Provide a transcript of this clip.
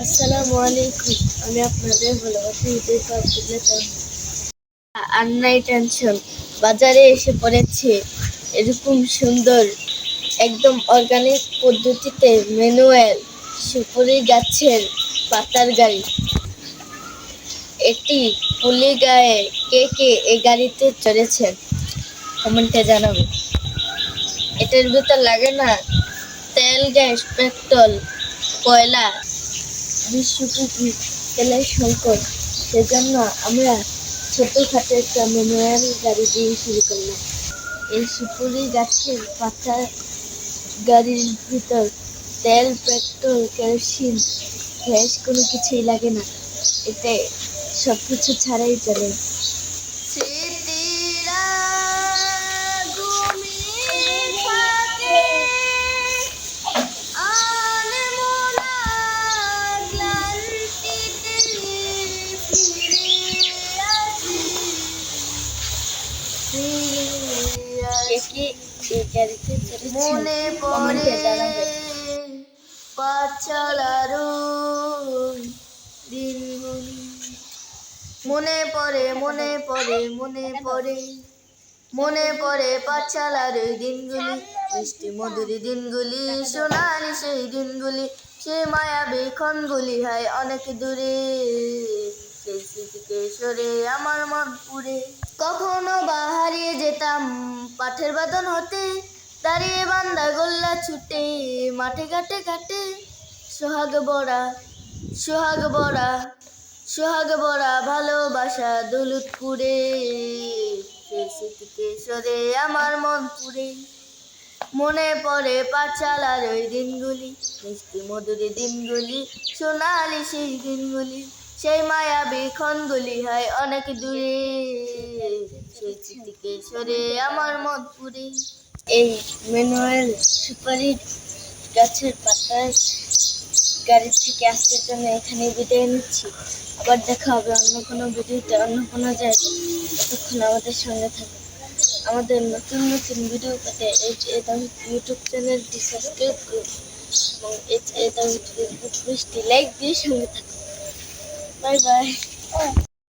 আসসালামু আলাইকুম। আমি আপনাদের ভালোবাসি হুদাইফা আব্দুল্লাহ তাহির। আর নাই টেনশন, বাজারে এসে পড়েছে এরকম সুন্দর একদম অর্গানিক পদ্ধতিতে ম্যানুয়াল সুপুরি গাছের পাতার গাড়ি। এটি পুলি গায়ে কে কে এই গাড়িতে চড়েছেন কমেন্টে জানাবেন। এটার ভিতর লাগে না তেল, গ্যাস, পেট্রোল, কয়লা, বিশ্বব্যাপী তেলের সংকট। সেজন্য আমরা ছোটখাটো একটা ম্যানুয়াল গাড়ি দিয়ে শুরু করলাম। এই সুপুরি গাছের পাতা গাড়ির ভিতর তেল, পেট্রোল, কেরোসিন, গ্যাস কোনো কিছুই লাগে না। এতে সব কিছু ছাড়াই চলে। মনে পড়ে পাঠশালার দিনগুলি, মনে পড়ে পাঠশালার দিনগুলি, মিষ্টি মধুর দিনগুলি, সোনালি সেই দিনগুলি, সে মায়াবী ক্ষণগুলি হায় অনেক দূরে, সেই স্মৃতিকে সরে আমার মন পুরে। কখনো বা হারিয়ে যেতাম পাঠের বাঁধন হতে, দাঁড়িয়ে বান্দা গোল্লা ছুটে মাঠে ঘাটে ঘাটে, সোহাগ বড়া ভালোবাসা দৌলতপুরে, সেই স্মৃতিকে সরে আমার মন পুরে। মনে পড়ে পাঠশালার ওই দিনগুলি, মিষ্টি মধুর দিনগুলি, সোনালি সেই দিনগুলি, সেই মায়াবী ক্ষণগুলি হয় অনেক দূরে, সেই স্মৃতিকে সরে আমার মন পুরে। এই ম্যানুয়াল সুপারি গাছের পাতার গাড়ি থেকে আজকের জন্য এখানে বিদায় নিচ্ছি। আবার দেখা হবে অন্য কোনো ভিডিওতে, অন্য কোনো জায়গায়। ততক্ষণ আমাদের সঙ্গে থাকুন। আমাদের নতুন নতুন ভিডিও পেতে ইউটিউব চ্যানেলটি সাবস্ক্রাইব করুন এবং ফেসবুক পেজটি লাইক দিয়ে সঙ্গে থাকুন। Bye bye.